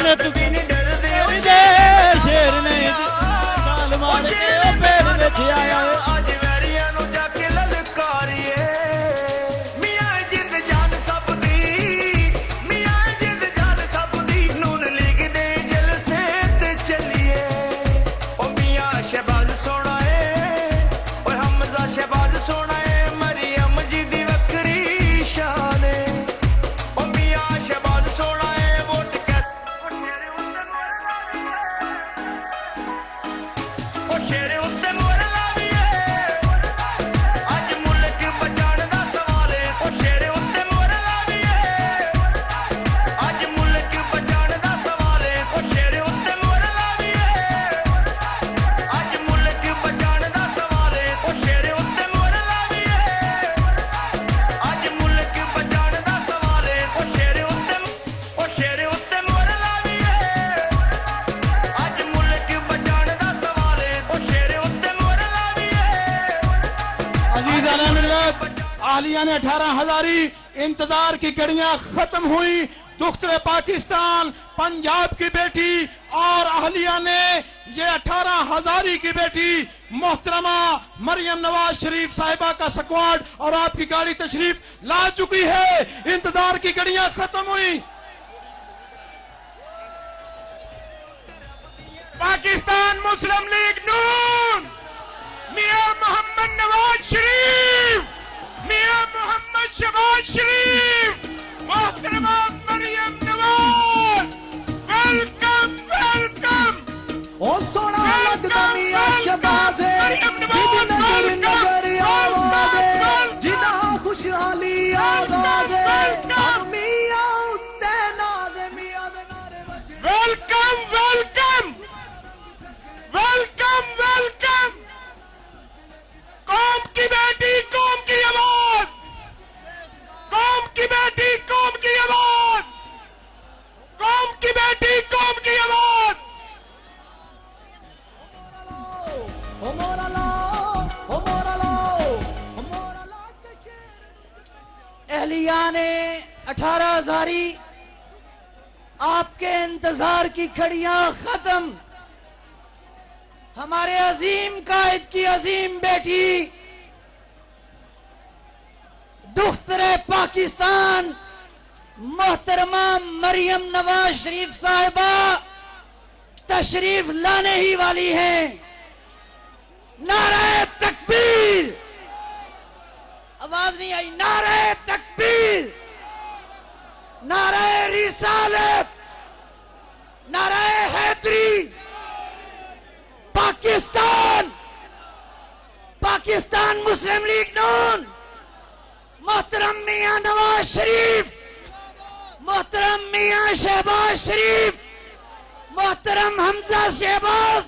ने तू शेर ने चाल मार के पेड़ विच आया आज वैरियां नू जाके ललकारिए मियां जिंद जान सब दी मियां जिंद जान सब दी नून लीग दे जलसे ते चलिए ओ मियां शहबाज सोना है ओए हमजा शहबाज सोना है मरियम जी दी वक्री शान है ओ मियां शहबाज सोना है वोट कर ओ शेरे उत्ते मोर लावीए आज मुल्क बचाने दा सवाल है ओ शेरे उत्ते मोर लावीए आज मुल्क बचाने दा सवाल है ओ शेरे उत्ते मोर लावीए आज मुल्क बचाने दा सवाल है ओ शेरे उत्ते मोर लावीए आज मुल्क बचाने दा सवाल है ओ शेरे उत्ते मोर लावीए आज मुल्क बचाने दा सवाल है ओ शेरे उत्ते मोर लावीए अजीज आलिया ने 18,000 इंतजार की घड़ियां खत्म हुई। दुख्तरे पाकिस्तान पंजाब की बेटी और अहलिया ने ये 18,000 की बेटी मोहतरमा मरियम नवाज शरीफ साहिबा का स्क्वाड और आपकी गाड़ी तशरीफ ला चुकी है। इंतजार की घड़ियां खत्म हुई। पाकिस्तान मुस्लिम लीग नून मियां मोहम्मद नवाज शरीफ मियां मोहम्मद शहबाज शरीफ मोहतरमा मरियम नवाज वेलकम वेलकम ओ सोना लगदा मियां शहबाज जिदी नजर नजर आवाज जिदा खुशहाली आगाज सब मियां उत्ते नाज मियां दे नारे बजे वेलकम वेलकम वेलकम वेलकम कौम की बेटी कौम की आवाज कौम की बेटी कौम की आवाज कौम की बेटी कौम की आवाज ओ मोरा लो ओ मोरा लो ओ मोरा लो के शेर अहलिया ने 18,000 आपके इंतजार की घड़ियां खत्म। हमारे अजीम कायद की अजीम बेटी दुख्तरे पाकिस्तान मोहतरमा मरियम नवाज शरीफ साहिबा तशरीफ लाने ही वाली हैं। नारे तकबीर, आवाज नहीं आई। नारे तकबीर, नारे रिसालत, नारे हैदरी। पाकिस्तान पाकिस्तान मुस्लिम लीग नून मोहतरम मियां नवाज शरीफ मोहतरम मियां शहबाज शरीफ मोहतरम हमजा शहबाज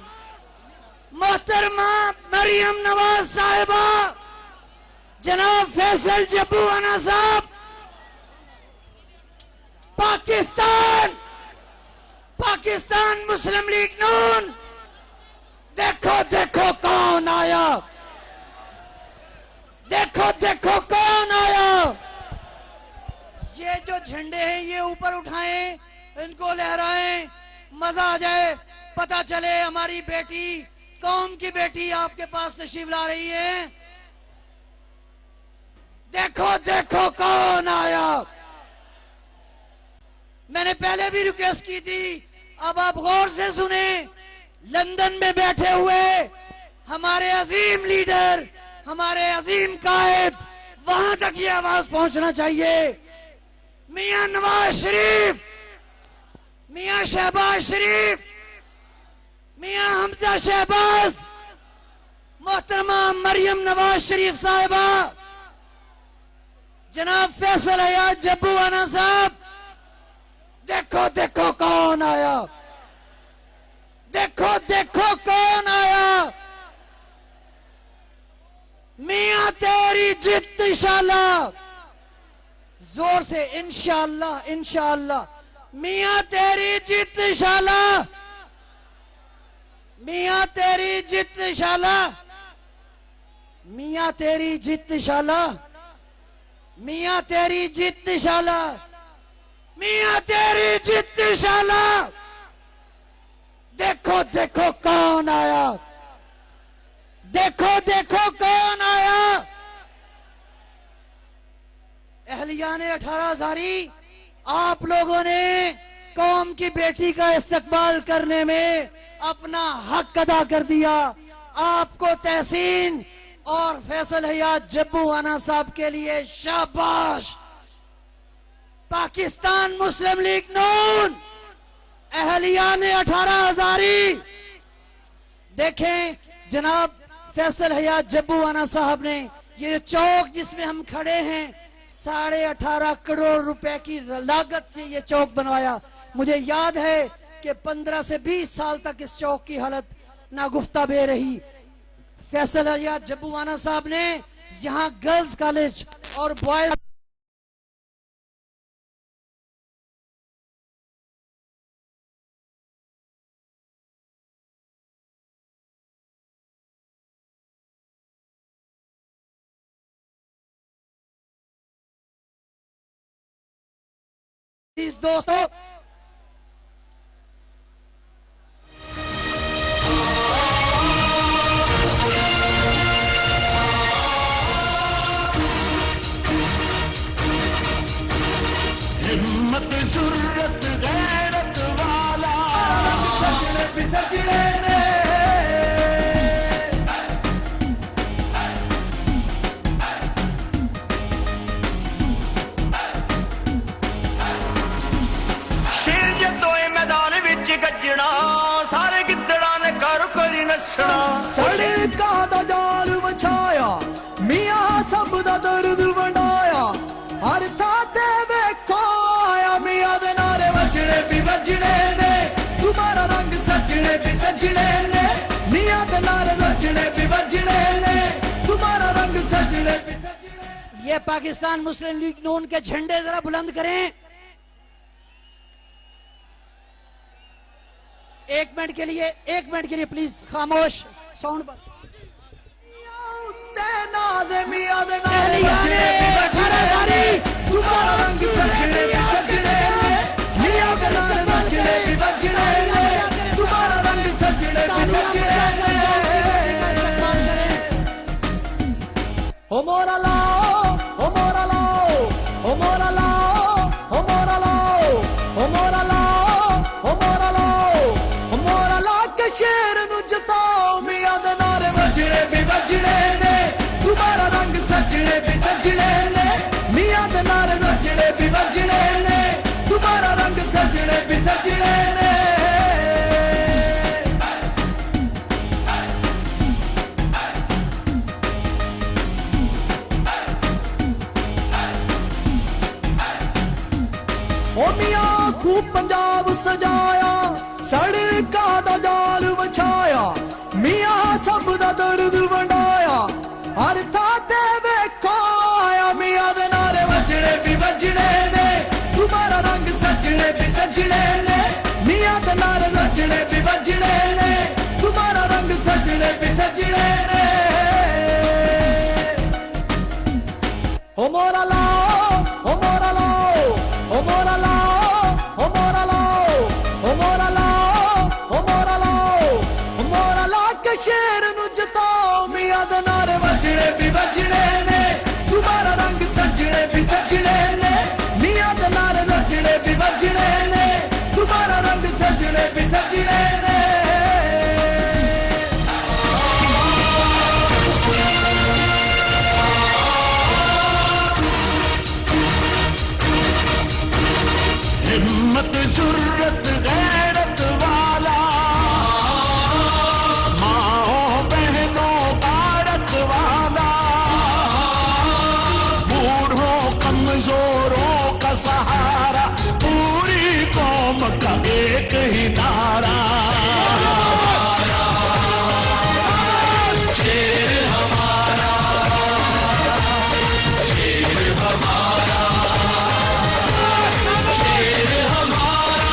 मोहतरमा मरियम नवाज साहिबा जनाब फैसल जब्बू अना साहब। पाकिस्तान पाकिस्तान मुस्लिम लीग नून देखो देखो कौन आया, देखो देखो कौन आया। ये जो झंडे हैं ये ऊपर उठाएं, इनको लहराएं, मजा आ जाए, पता चले हमारी बेटी कौम की बेटी आपके पास तशरीफ ला रही है। देखो देखो कौन आया। मैंने पहले भी रिक्वेस्ट की थी, अब आप गौर से सुने। लंदन में बैठे हुए हमारे अजीम लीडर, हमारे अजीम कायद, वहां तक ये आवाज पहुंचना चाहिए। मियां नवाज शरीफ, मियां शहबाज शरीफ, मियां हमजा शहबाज, मोहतरमा मरियम नवाज शरीफ साहिबा, जनाब फैसल हयात जब्बू आना साहब। देखो देखो कौन आया, देखो देखो कौन आया। मियां तेरी जिद इंशाअल्लाह, जोर से इंशाअल्लाह इंशाअल्लाह। मियां तेरी जिद इंशाअल्लाह, मियां तेरी जिद इंशाअल्लाह, मियां तेरी जिद इंशाअल्लाह, मियां तेरी जिद इंशाअल्लाह, मियां तेरी जिद इंशाअल्लाह। देखो देखो कौन आया, देखो देखो कौन आया। अहलियाने 18 हजारी, आप लोगों ने कौम की बेटी का इस्तकबाल करने में अपना हक अदा कर दिया। आपको तहसीन और फैसल हयात जब्बू आना साहब के लिए शाबाश। पाकिस्तान मुस्लिम लीग नून, अहलियाने 18 हजारी, देखें जनाब फैसल हयात जब्बू आना साहब ने ये चौक जिसमें हम खड़े हैं 18.5 करोड़ रुपए की लागत से ये चौक बनवाया। मुझे याद है कि 15 से 20 साल तक इस चौक की हालत नागुफ्ता बे रही। फैसल हयात जब्बू आना साहब ने यहाँ गर्ल्स कॉलेज और बॉयज दोस्तों हिम्मत जुर्रत गैरत वाला सजने भी सजने ने शेर जदोए मैदान विच गजना सारे गिद्दड़ा ने कर करी नसना सड़का दा जाल बछाया मियां सब दा दर्द वंडाया हर था ते वेखो आया मियां दे नारे वजने भी वजने ने तुम्हारा रंग सजने भी सजने ने मियां दे नारे वजने भी वजने ने तुम्हारा रंग सजने भी सजने। ये पाकिस्तान मुस्लिम लीग नून के झंडे जरा बुलंद करें। एक मिनट के लिए प्लीज खामोश, साउंड बंद। तुम्हारा रंग सजने भी सजने ने मियां दे नारे वजने भी वजने ने तुम्हारा रंग सजने भी सजने ने। ओ मोरा लाओ, ओ मोरा लाओ, ओ मोरा लाओ, ओ मोरा लाओ, ओ मोरा लाओ, ओ मोरा लाओ, ओ मोरा ला के शेर नु जताओ मियां दे नारे वजने भी वजने ने तुम्हारा रंग सजने भी सजने ने मियां दे नारे वजने भी वजने ने तुम्हारा रंग सजने भी सजने ने। ओ मियां खूब पंजाब सजाया सड़का दा जाल बछाया मियां सब दा दर्द वंडाया हर था ते वेखो आया मियां दे नारे वजने भी वजने ने तुम्हारा रंग सजने भी सजने ने मियां दे नारे वजने भी वजने ने तुम्हारा रंग सजने भी सजने ने। ओ मोरा लाओ, ओ मोरा लाओ, ओ मोरा लाओ, ओ मोरा लाओ, ओ मोरा लाओ, ओ मोरा लाओ, ओ मोरा ला के शेर नु जताओ मियां दे नारे वजने भी वजने ने तुम्हारा रंग सजने भी सजने ने मियां दे नारे वजने भी वजने ने तुम्हारा रंग सजने भी सजने ने। हिम्मत जुर्रत गैरत वाला माओ बहनों का रखवाला बूढ़ों कमजोरों का सहारा पूरी कौम का एक ही नारा शेर हमारा, शेर हमारा, शेर हमारा।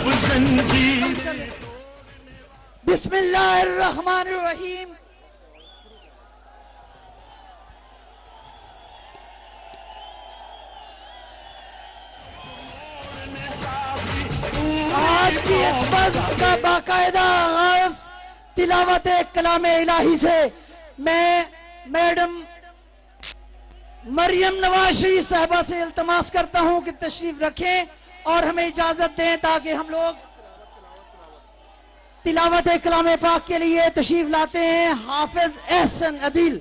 जंजीर बिस्मिल्लाहिर्रहमानिर्रहीम। आज की इस बज़्म का बाकायदा आगाज तिलावत कलाम इलाही से मैं मैडम मरियम नवाज शरीफ साहबा से इल्तमास करता हूं कि तशरीफ रखें और हमें इजाजत दें ताकि हम लोग तिलावत कलाम पाक के लिए तशरीफ लाते हैं हाफिज एहसन अदील।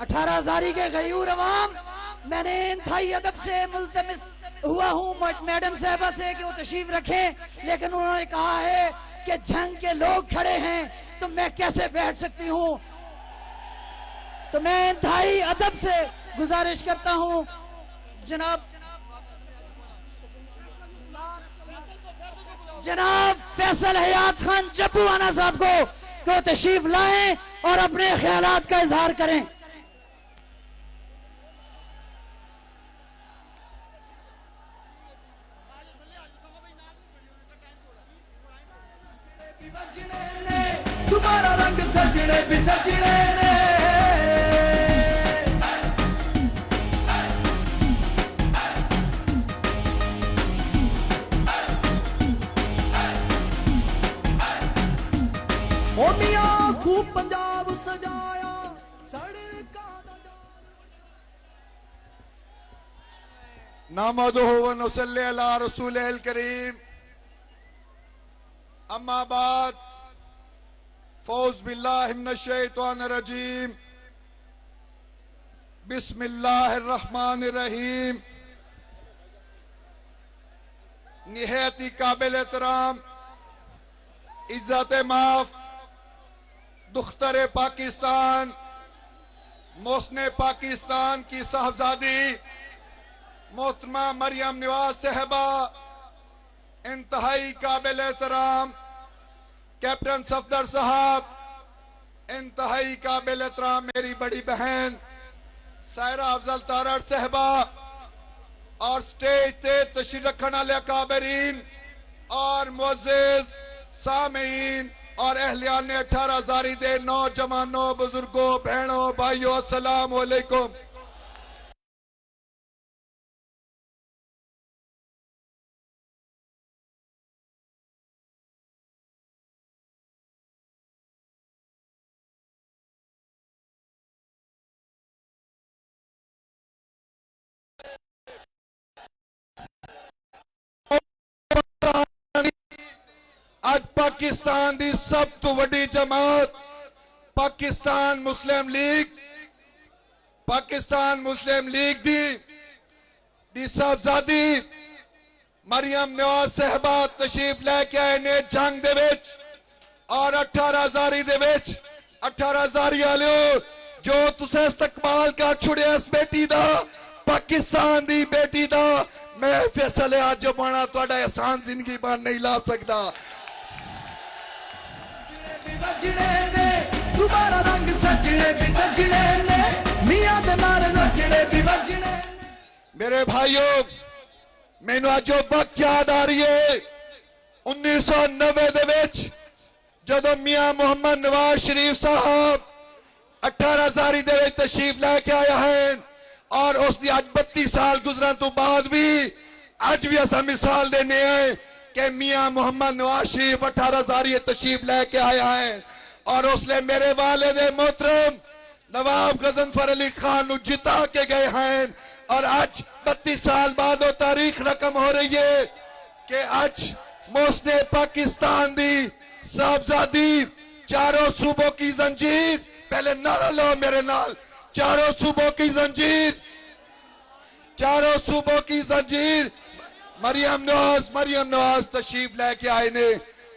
18 जारी के गयूर अवाम, मैंने इंतहाई अदब से मुल्तमिस हुआ हूँ मैडम साहबा से कि वो तशरीफ रखें, लेकिन उन्होंने कहा है कि जंग के लोग खड़े हैं तो मैं कैसे बैठ सकती हूँ। तो मैं इंतहाई अदब से गुजारिश करता हूँ जनाब फैसल हयात खान जब्बूआना साहब को कि वो तशरीफ लाएं और अपने ख्यालात का इजहार करें। तुम्हारा रंग सजने भी सजने ने ओ मियां खूब पंजाब सजाया सड़का दा नहमदुहु व नुसल्ली अला रसूलिल करीम अम्मा बाद फौज बिल्लाहि मिनश शैतानिर रजीम बिस्मिल्लाहिर रहमानिर रहीम। निहायत ही काबिल एहतराम इज्जत माफ दुख्तर पाकिस्तान मोहसिन पाकिस्तान की साहबजादी मोहतरमा मरियम नवाज साहबा, इंतहाई काबिल एहतराम कैप्टन सफदर साहब, इंतहाई काबिल एहतराम मेरी बड़ी बहन सायरा अफजल तारड़ साहबा और स्टेज ते तशरीफ रखने वाले काबरीन और मुअज़्ज़िज़ सामीन और अहलियान 18 जारी दे नौजवानों बुजुर्गों बहनों भाइयों अस्सलाम वालेकुम। ਅੱਜ ਪਾਕਿਸਤਾਨ ਦੀ ਸਭ ਤੋਂ ਵੱਡੀ ਜਮਾਤ ਪਾਕਿस्तान मुस्लिम लीग दी साहबजादी मरियम नवाज साहबा तशरीफ लैके आए ने जंग दे विच और 18 हजारी वालियो जो तुसे इस्तकबाल कर छुड़िया इस बेटी दा पाकिस्तान दी बेटी दा मैं फैसले अज पाना तुहाडा एहसान जिंदगी बन नहीं ला सकदा बजने ने दोबारा रंग सजने भी सजने ने मियां दे नारे सजने भी बजने मेरे भाइयों मैनू अज वक्त याद आ रही है 1990 दे विच जदों मियां मोहम्मद नवाज शरीफ साहब 18 दे विच तशरीफ लैके आया है और उसकी अज 32 साल गुजरन तो बाद भी अज भी असा मिसाल देने हैं कि मियां मोहम्मद नवाज शरीफ 18 तशरीफ लैके आया है और उसने मेरे वालिद मोहतरम नवाब गजनफर अली खान जिता के गए हैं और आज 32 साल बाद वो तारीख रकम हो रही है कि आज मोसने पाकिस्तान दी साहबजादी चारों सूबों की जंजीर पहले नारा लो मेरे नाल चारों सूबों की जंजीर मरियम नवाज तशरीफ लेके आए ने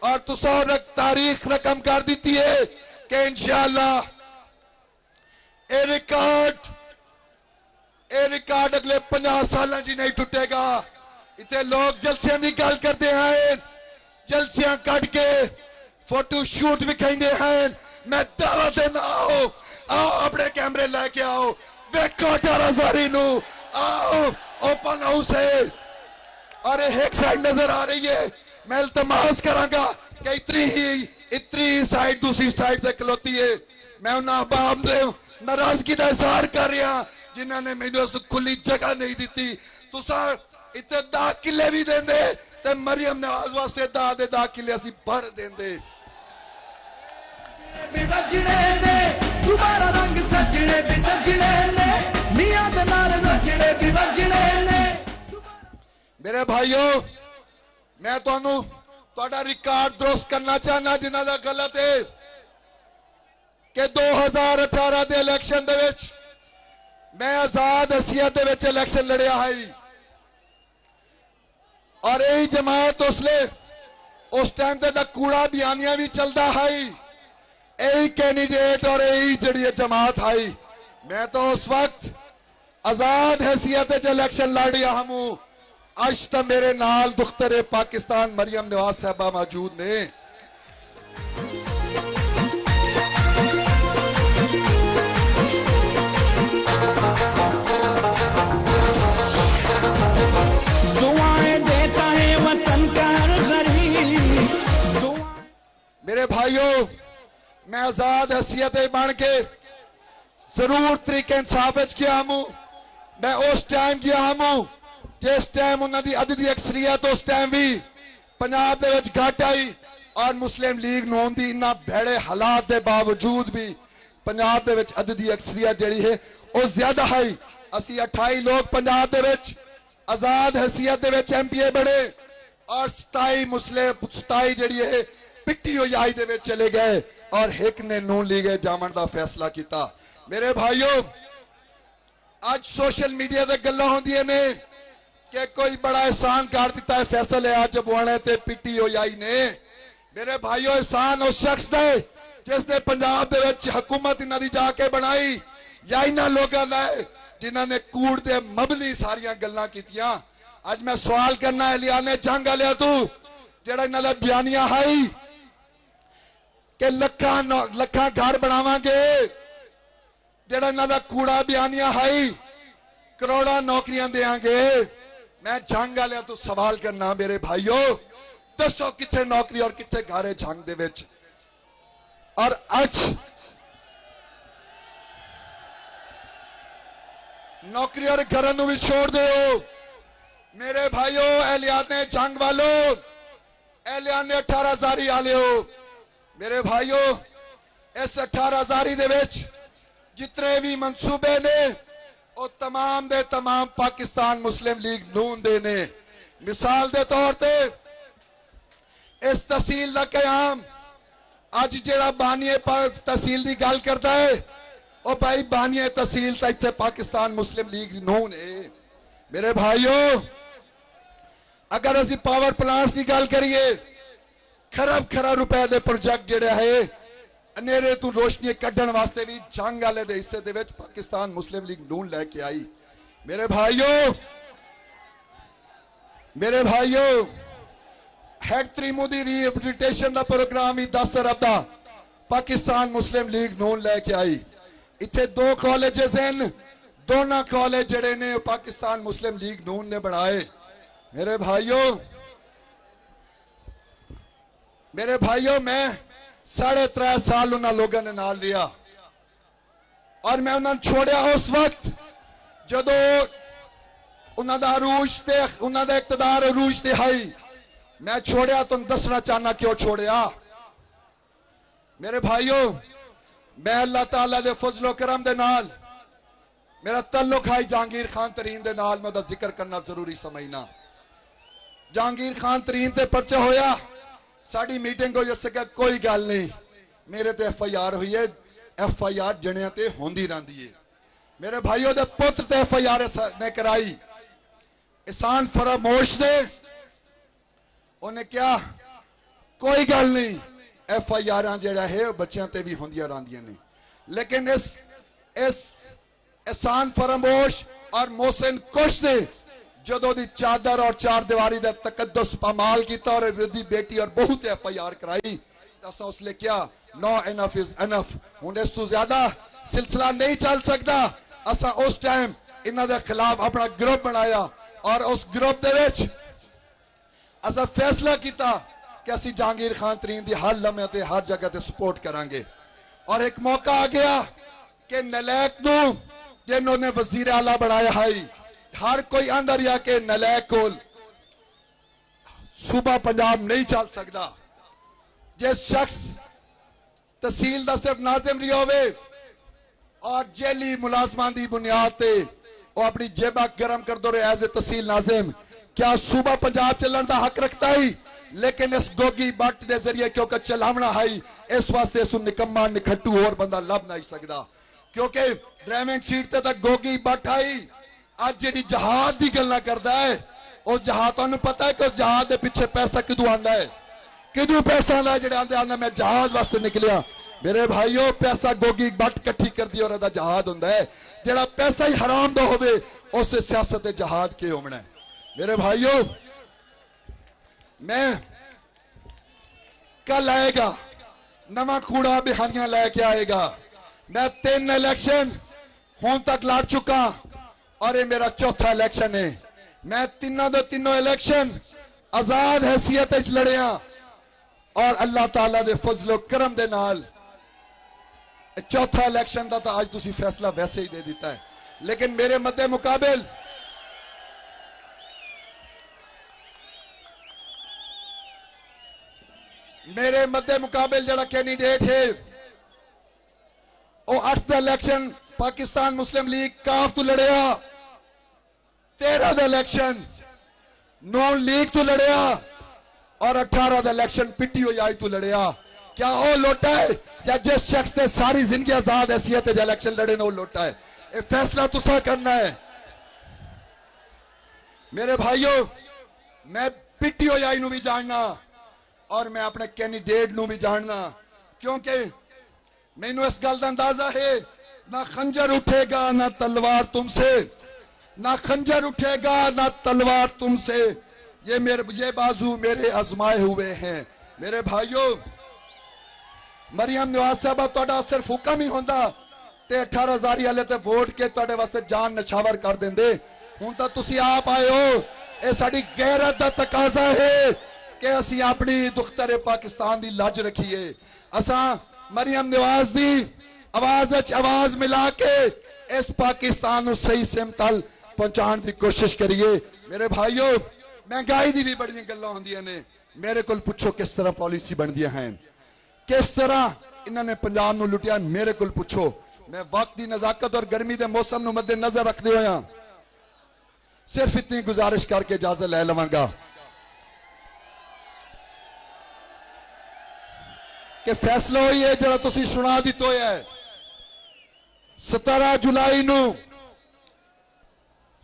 और तुसा तारीख रकम कर दी है कि इंशाअल्लाह ये रिकॉर्ड अगले 50 साल जी नहीं टूटेगा इतने लोग जलसियां की गल करते हैं जलसियां कट के फोटो शूट विखाते हैं मैं दावा देना आओ अपने कैमरे लेके आओ वेखो 18 नू आओ ओपन हाउस है और एक साइड नजर आ रही है मैं इल्तमास करांगा कि इतनी साइड दूसरी साइड से खलोती है मैं उन्हें अहबाब दे नाराजगी का इजहार कर रहा जिन्होंने मैंने उस खुली जगह नहीं दी तुसा इतने 10 किले भी देंदे ते मरियम नवाज वास्ते 10 किले असी भर देंदे भी बजने ने दोबारा रंग सजने भी सजने ने मियां दे नारे सजने भी बजने ने मेरे भाइयों मैं तुहाडा रिकॉर्ड दुरुस्त करना चाहना जिन्हां दा गलत है कि 2018 दे इलेक्शन दे विच मैं आजाद हसीयत दे विच इलेक्शन लड़िया है और यही जमात उस टाइम ते कूड़ा बयानिया भी चलता है यही कैंडिडेट और यही जड़ी जमात है मैं तो उस वक्त आजाद हैसियत इलेक्शन लड़ रहा हूं आज तो मेरे नाल दुख्तरे पाकिस्तान मरियम नवाज साहबा मौजूद ने दुआएं देता है वतन का हर गरीब मेरे भाइयों मैं आजाद हैसियत बन के जरूर तरीके इंसाफ किया हूं मैं उस टाइम किया हूं जिस टाइम उन्होंने अददी अक्सरियत उस टाइम भी पंजाब दे विच घट आई और मुस्लिम लीग नून दी इन्ना भैड़े हालात के बावजूद भी पंजाब दे विच अददी अक्सरियत जिहड़ी है वो ज्यादा है असी 28 लोग पंजाब दे विच आजाद हैसियत दे विच MPA बने और 27 जिहड़ी है पिट्टी होई आई दे विच चले गए और एक ने नून लीग जामन का फैसला किया मेरे भाइयों आज सोशल मीडिया ते गल्लां होंदियां ने कि कोई बड़ा एहसान कर दिता है फैसले अज बुआने ते पिट्टी होई आई ने मेरे भाइयों एहसान उस शख्स दे जिसने पंजाब दे विच हुकूमत इन्हां दी जाके बनाई या इन्हां लोगां दा जिन्हां ने कूड़ ते मबली सारियां गल्लां कीतियां अज मैं सवाल करना है लियाने जंग वालिया तू जेड़ा इन्हां दा बयानिया है कि लखा घर बनावांगे जेड़ा इन्हां दा कूड़ा बयानिया है करोड़ा नौकरियां देंगे मैं जंग वाले तो सवाल करना मेरे भाइयों दसो किथे नौकरी और किथे घर है जंग दे विच और आज नौकरी और घर भी छोड़ दो मेरे भाइयों एहलियाने जंग वालों एहलियाने 18 वाले हो मेरे भाइयों इस 18 दे विच जितने भी मंसूबे ने और तमाम दे तमाम पाकिस्तान मुस्लिम लीग नून दे ने मिसाल दे तौर पे इस तहसील का कयाम अज जेड़ा बानीए तहसील की गल करता है ओ भाई बानीए तहसील तो इत्थे पाकिस्तान मुस्लिम लीग नून है। मेरे भाइयों अगर असी पावर प्लांट्स की गल करिए खरब खरब रुपए के प्रोजेक्ट जेड़े है अनेरे तू रोशनी कढ़न वास्ते भी जंग वाले दे हिस्से दे विच पाकिस्तान मुस्लिम लीग नून लेके आई। मेरे भाइयों हैक त्रीमू दी रिहेबिलिटेशन का प्रोग्राम ही 10 अरब का पाकिस्तान मुस्लिम लीग नून लेके आई। इत्थे 2 कॉलेजेस हैं, दोनों कॉलेज जड़े ने पाकिस्तान मुस्लिम लीग नून ने बनाए। मेरे भाइयों मैं 3.5 साल उन्होंने लोगों ने नाल लिया और मैं उन्होंने छोड़िया उस वक्त जदों उन्होंने अरूज ते उन्होंने इकतदार अरूज ते हाई। मैं छोड़िया तुम दसना चाहना क्यों छोड़िया। मेरे भाइयों मैं अल्लाह ताला दे फजलो करम दे नाल मेरा तल्लुक है जहांगीर खान तरीन दे नाल, मैं उहदा जिक्र करना जरूरी समझना। जहांगीर खान तरीन ते पर्चा होया, साड़ी मीटिंग हुई, उससे कहा कोई गल नहीं, मेरे ते FIR हुई है, FIR जनिया ते होंदी रही है। मेरे भाइयों दे पुत्र ते FIR ने कराई, एहसान फरामोश ने उन्हें क्या कोई गल नहीं, FIR जेड़ा है बच्चों ते भी होंदियां रहिंदियां ने। लेकिन इस एहसान फरामोश और मोहसिन कुश ने जदों दी चादर और चार दीवारी का तकद्दुस पामाल किया और विरोधी बेटी और बहू ते FIR कराई, असा उसने क्या नो इनफ इज इनफ, हुण इस तू ज्यादा सिलसिला नहीं चल सकता। असा उस टाइम इन्हां दे खिलाफ अपना ग्रुप बनाया और उस ग्रुप दे विच असा फैसला किया कि असी जहांगीर खान तरीन की हर लम्हे ते हर जगह ते सपोर्ट करांगे। और एक मौका आ गया कि नलैक नूं जिन्होंने वजीर आला बनाया है, हर कोई अंदर या के नलैक कोल सूबा पंजाब नहीं चल सकता। जिस शख्स तहसील का सिर्फ नाजिम रही होवे और जेली मुलाजमान की बुनियाद ते वो अपनी जेबा गर्म कर दो रहे एज ए तहसील नाजिम, क्या सूबा पंजाब चलने का हक रखता है? लेकिन इस गोगी बट के जरिए क्योंकि चलावना है, इस वास्ते इस निकम्मा निखट्टू और बंदा लभ नहीं सकता, क्योंकि ड्राइविंग सीट तक गोगी बट आई। आज जी जहाज की गल करता है, उस जहाज तुहानू पता है कि उस जहाज के पिछे पैसा किदू आंदा है, किदू पैसा आंदा है? जो आंदा मैं जहाज वास्ते निकलिया। मेरे भाइयों पैसा गोगी बट कट्ठी कर दी और जहाज होंदा है, जेड़ा पैसा ही हराम दा होवे उस सियासत जहाज के होना है। मेरे भाइयों मैं कल आएगा नवा कूड़ा बिहानियां लेके आएगा। मैं 3 इलेक्शन हुण तक लड़ चुका और ये मेरा चौथा इलेक्शन है। मैं तीनों इलेक्शन आजाद हैसियत लड़िया और अल्लाह ताला दे फजलो करम दे नाल चौथा इलेक्शन का तो आज तुसी फैसला वैसे ही दे दिता है। लेकिन मेरे मद्दे मुकाबिल जड़ा कैंडिडेट है वो 8 इलेक्शन पाकिस्तान मुस्लिम लीग काफ तो लड़िया, 13 इलेक्शन नून लीग तो लड़िया और 18 इलेक्शन PTI तो लड़िया। क्या वो लोटा है या जिस शख्स ने सारी जिंदगी आजाद हैसियत इलेक्शन लड़े ने वो लोटा है? ये फैसला तुसा करना है। मेरे भाइयों मैं PTI नू भी जानना और मैं अपने कैंडिडेट नू भी जानना, क्योंकि मैनू इस गल का अंदाजा है ना खंजर उठेगा ना तलवार तुमसे, ना खंजर उठेगा ना तलवार तुमसे, ये बाजू मेरे आजमाए हुए हैं। मेरे भाइयों मरियम नवाज साहबा तुहाडा सिर्फ हुक्म ही होंदा ते 18,000 वाले ते वोट के तुहाडे वास्ते जान नछावर कर देंदे। हुण तां तुसी आप आए हो, ये साडी गैरत दा तकाजा है कि असी अपनी दुख्तरे पाकिस्तान की लज रखीए। असा मरियम नवाज दी आवाज आवाज मिला के इस पाकिस्तान को सही सिमतल पहुंचाने की कोशिश करिए। मेरे भाइयों महंगाई की भी बड़ी गल्लां होंदियां ने, मेरे को पूछो किस तरह पॉलिसी बनदियां हैं, किस तरह इन्होंने पंजाब नूं लुटिया, मेरे को पूछो। मैं वक्त की नजाकत और गर्मी के मौसम नूं मद्देनजर रखते हुए सिर्फ इतनी गुजारिश करके इजाजत ले लवांगा। कि फैसला होई है जरा तुसी सुना दितो है 17 जुलाई नू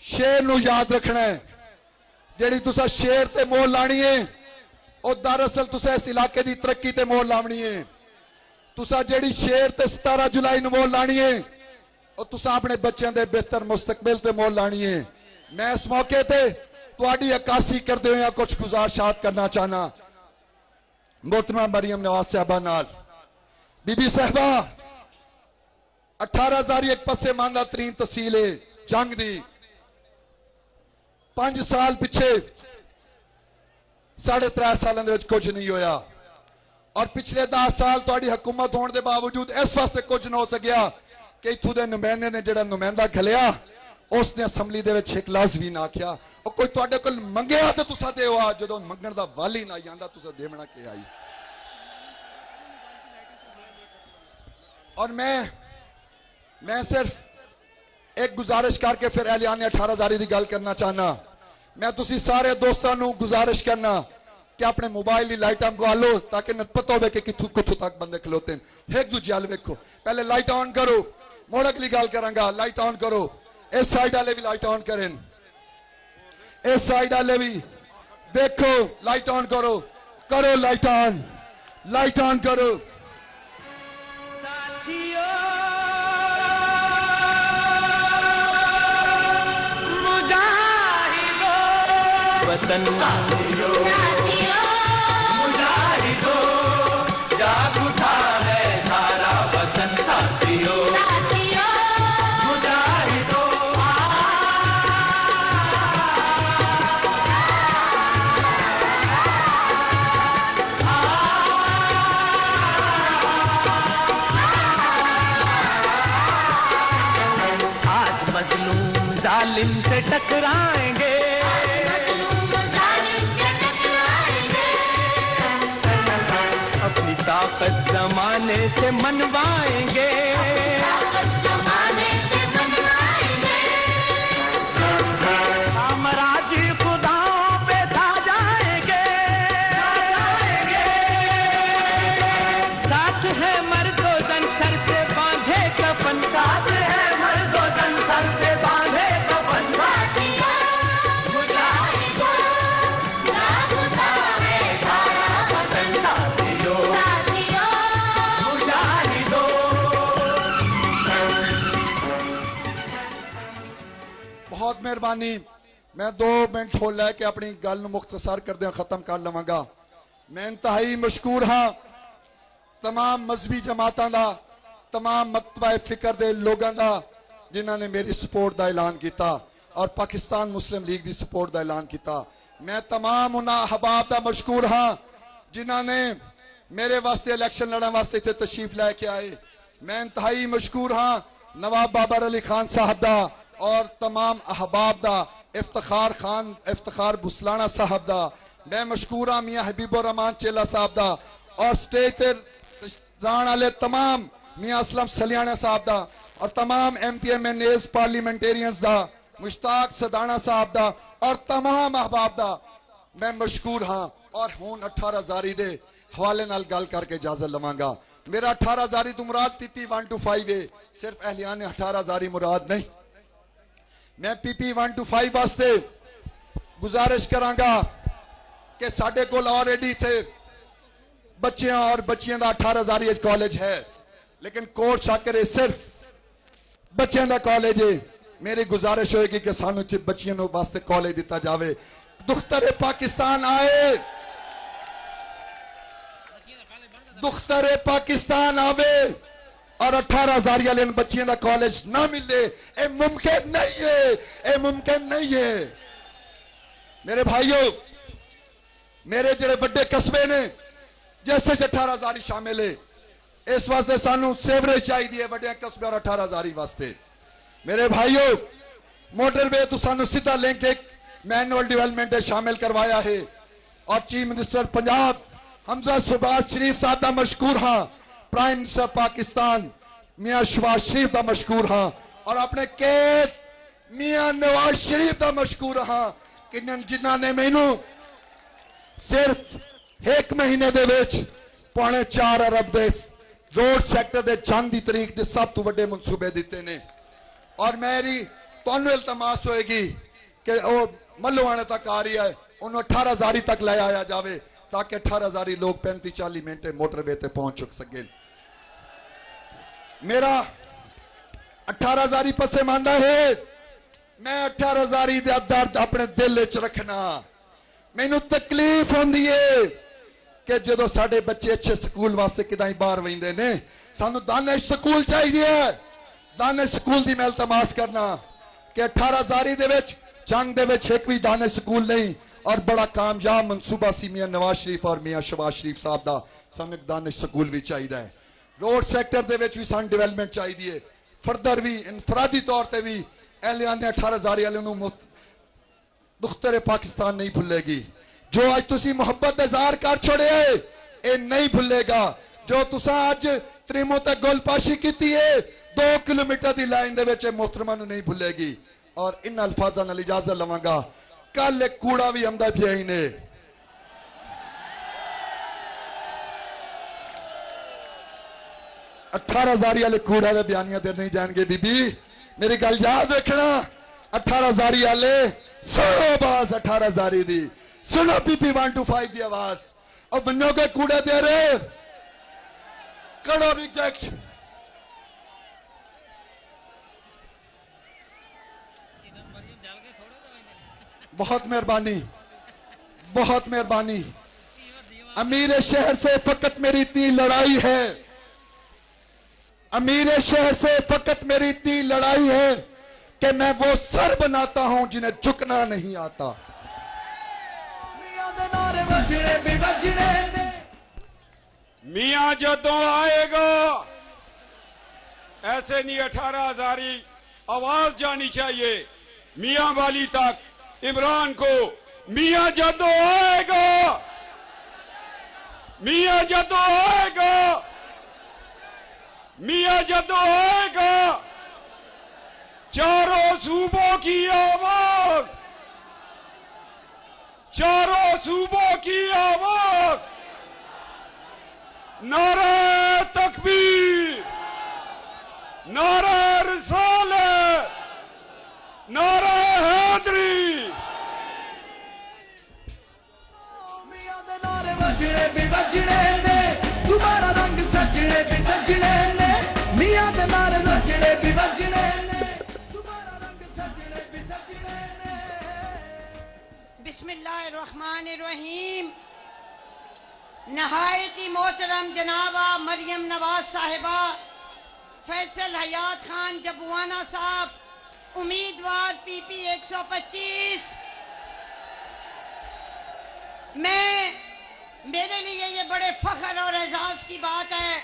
शेर नू याद रखना है जेड़ी तुसा शेर ते मोहर लानी है और दरअसल तुसा इस इलाके दी तरक्की ते मोहर लावनी है तुसा जेड़ी शेर ते 17 जुलाई नू मोहर लानी है और तुसा अपने बच्चों के बेहतर मुस्तकबिल ते मोहर लानी है मैं इस मौके ते तुहाडी अक्कासी करदे हुए कुछ गुजारिशात करना चाहना मोहतरमा मरियम नवाज साहबा नाल बीबी साहबा 18,000 एक पासे मानदा तरीन तहसील है जंग दी 5 साल पिछे 3.5 सालों के कुछ नहीं होया और पिछले 10 साल तुहाडी हुकूमत होने के बावजूद इस वास्ते कुछ ना हो सकिया कि इत्थों के नुमाइंदे ने जिहड़ा नुमाइंदा घलिया उसने असैम्बली दे विच एक लफ्ज़ भी ना आख्या और कोई तुहाडे कोल मंगिया तो तुसा देओ आ जदों मंगण दा वाली ना आंदा तुसा देवना के आई और मैं सिर्फ एक गुजारिश करके फिर ऐलान 18,000 की गल करना चाहना मैं तुसी सारे दोस्तों नू गुजारिश करना कि अपने मोबाइल की लाइटां मंगवा लो ताकि न पता हो कि कित्थों कित्थों तक बंदे खलोते हैं एक दूजे वाल वेखो पहले लाइट ऑन करो मुड़ अगली गल करांगा लाइट ऑन करो इस साइड वाले भी लाइट ऑन करें इस साइड वाले भी देखो लाइट ऑन करो करो लाइट ऑन करो वतन मुजाहिदो जाग उठा है सारा वतन साथियों मुजाहिदो आज मजलूम जालिम से टकराएंगे अपनी ताकत जमाने से मनवाएंगे साम्राज्य खुदाओं पे छा जाएंगे साथ है मर्दोजन सर पे बांधे कफन साथ है मर्दोजन सर पे बांधे कफन बहुत मेहरबानी मैं 2 मिनट हो लैके अपनी गल मुख्तसर करदे खत्म कर लवांगा मैं इंतहाई मशकूर हाँ तमाम मजहबी जमातां दा तमाम मकतबा फिक्र दे लोगों का जिन्हों ने मेरी सपोर्ट का ऐलान किया और पाकिस्तान मुस्लिम लीग की सपोर्ट का ऐलान किया मैं तमाम उन्होंने अहबाब का मशकूर हाँ जिन्होंने मेरे वास्ते इलेक्शन लड़ने वास्ते इतने तशरीफ लैके आए मैं इंतहाई मशकूर हाँ नवाब बाबर अली खान साहब का और तमाम अहबाब दा इफ्तिखार बुसलाना साहब दा मैं मशकूर हाँ मियाँ हबीबुर रहमान चेला साहब दा और स्टेज ते रान वाले तमाम मियाँ असलम सलियाना साहब दा और तमाम MPMNAs पार्लियामेंटेरियंस दा मुश्ताक सदाना साहब दा और तमाम अहबाब दा मैं मशकूर हाँ और हूं 18,000 दे हवाले नाल गल करके इजाजत लवांगा मेरा 18,000 तो मुराद PP 125 है सिर्फ अहलियान 18,000 मुराद नहीं मैं PP 125 वास्ते गुजारिश करांगा कि साडे कोल ऑलरेडी थे बच्चियां और बच्चियां का 18,000 कॉलेज है लेकिन कोर्ट शाकर सिर्फ बच्चियां का कॉलेज है मेरी गुजारिश होगी कि सानू बच्चियों वास्ते कॉलेज दिता जाए दुख्तरे पाकिस्तान आए दुख्तरे पाकिस्तान आवे और 18,000 वाले बच्चियों का कॉलेज ना मिले ये मुमकिन नहीं है ये मुमकिन नहीं है मेरे भाइयों मेरे जड़े बड़े कस्बे ने जैसे 18,000 शामिल है इस वास्ते सानू सेवरेज चाहिए बड़े कस्बे और 18,000 वास्ते मेरे भाइयों मोटरवे तो सानू सीधा लिंक एक मैनुअल डेवलपमेंट शामिल करवाया है और चीफ मिनिस्टर पंजाब हमजा शहबाज शरीफ साहब का मशकूर हाँ प्राइम मिनिस्टर पाकिस्तान मियाँ शहबाज शरीफ का मशकूर हाँ और अपने कैद मियाँ नवाज शरीफ का मशकूर हाँ कि जिन्होंने मैनू सिर्फ 1 महीने दे विच 4.25 अरब दे रोड सैक्टर दे जंग दी तारीख दे सब तो बड़े मंसूबे दिते ने और मेरी तुहानू इल्तमास होएगी कि वो मल्लुआने तक आ रही है उन्होंने 18,000 तक ले आया जावे ताकि 18,000 लोग 35-40 मिनट मोटरवे ते पहुंच चुक सके। मेरा 18,000 पसे मानदा है मैं 18,000 दे दर्द अपने दिल च रखना। मैनू तकलीफ होंदी है कि जो साडे बच्चे अच्छे स्कूल वास्ते किदां बाहर वेंदे ने सानू दानिश स्कूल चाहिए। दानिश स्कूल दी मैं इल्तमास करना कि 18,000 दे विच जंग दे विच एक भी दानिश स्कूल नहीं और बड़ा कामयाब मंसूबा सी मियां नवाज शरीफ और मियां शहबाज शरीफ साहब दा सानू एक दानिश स्कूल भी चाहिए। रोड सैक्टर दे विच भी सानू डेवलपमेंट चाहिए। फर्दर भी इनफरादी तौर पर भी एहलियाने 18,000 वाले दुख्तरे पाकिस्तान नहीं भूलेगी। जो आज तुसी मोहब्बत इजहार कर छोड़े ये नहीं भूलेगा। जो तुसा आज त्रिमो तक गोलपाशी की है 2 किलोमीटर की लाइन दे विच मोहतरमा नहीं भूलेगी। और इन अल्फाजा नाल इजाजत लवांगा कल एक कूड़ा भी आंदा पिया ही ने 18,000 वाले कूड़ा दे बयानियां दे नहीं जाएंगे। बीबी मेरी गल याद रखना 18,000 वाले सुनो आवाज 18,000 दी सुनो पीपी 125 की आवाज और बनोगे कूड़े दे रहे कड़ो रिजेक्ट। बहुत मेहरबानी बहुत मेहरबानी। अमीर शहर से फकत मेरी इतनी लड़ाई है। अमीर शहर से फकत मेरी इतनी लड़ाई है कि मैं वो सर बनाता हूं जिन्हें झुकना नहीं आता। मियां दे नारे वजने भी वजने ने मियां जदों आएगा ऐसे नहीं 18,000 आवाज जानी चाहिए मियां वाली तक इमरान को। मियां जदों आएगा मियां जदों आएगा मियां जदों आएगा चारों सूबों की आवाज चारों सूबों की आवाज नारे तकबीर नारे रिसालत नारे हैदरी। मियां दे नारे वजने भी वजने ने दोबारा रंग सजने भी सजने ने मियां दे नारे वजने भी वजने ने दोबारा रंग सजने भी सजने ने। बिस्मिल्लाहिर्रहमानिर्रहीम। नहायती मोहतरम जनाबा मरियम नवाज साहिबा, फैसल हयात खान जबुआना साहब, उम्मीदवार पीपी 125। मेरे लिए ये बड़े फख्र और एजाज की बात है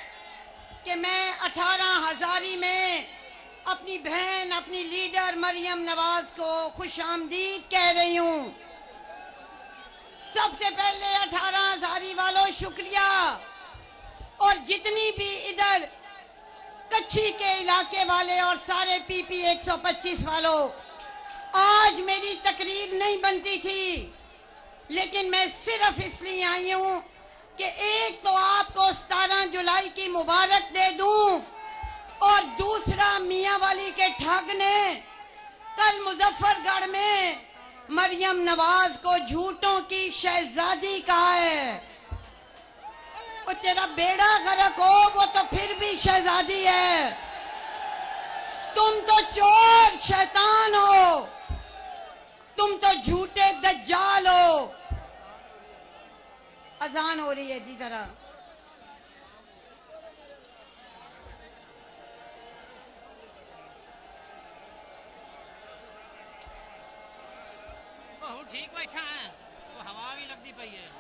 कि मैं 18,000 में अपनी बहन अपनी लीडर मरियम नवाज को खुशामदीद कह रही हूँ। सबसे पहले 18,000 वालों शुक्रिया और जितनी भी इधर कच्छी के इलाके वाले और सारे पीपी 125 वालों, आज मेरी तकरीर नहीं बनती थी लेकिन मैं सिर्फ इसलिए आई हूं कि एक तो आपको 17 जुलाई की मुबारक दे दूं और दूसरा मियां वाली के ठग ने कल मुजफ्फरगढ़ में मरियम नवाज को झूठों की शहजादी कहा है। वो तेरा बेड़ा गर्क हो वो तो फिर भी शहजादी है। तुम तो चोर शैतान हो, तुम तो झूठे दज्जाल हो। अजान हो रही है जी जरा। बहुत ठीक बैठा है, वो हवा भी लगती पई है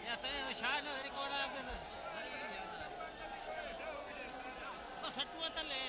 या तो शायद रिकॉर्ड है अपने तो सट्टुआ तले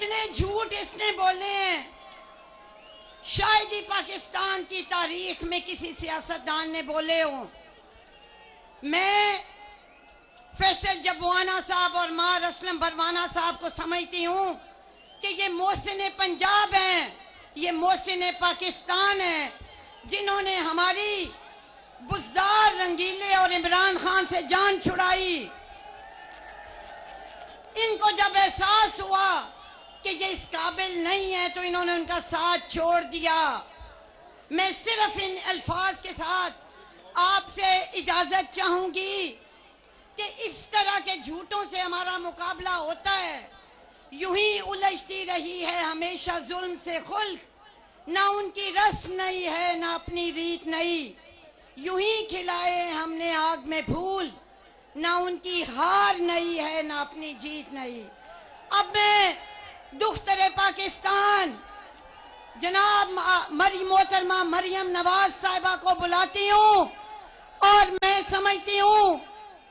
जितने झूठ इसने बोले हैं शायद ही पाकिस्तान की तारीख में किसी सियासतदान ने बोले हों। मैं फैसल जबवाना साहब और मार असलम बरवाना साहब को समझती हूं कि ये मोहसिन पंजाब हैं, ये मोहसिन पाकिस्तान हैं, जिन्होंने हमारी बुज़दार रंगीले और इमरान खान से जान छुड़ाई। इनको जब एहसास हुआ कि ये इस काबिल नहीं है तो इन्होंने उनका साथ छोड़ दिया। मैं सिर्फ इन अल्फाज के साथ आपसे इजाजत चाहूंगी कि इस तरह के झूठों से हमारा मुकाबला होता है। यूं ही उलझती रही है हमेशा जुल्म से खुल्क, ना उनकी रस्म नहीं है ना अपनी रीत नहीं। यूं ही खिलाए हमने आग में फूल, ना उनकी हार नहीं है ना अपनी जीत नहीं। अब मैं दुख्तरे पाकिस्तान जनाब मोहतरमा मरियम नवाज साहिबा को बुलाती हूँ और मैं समझती हूँ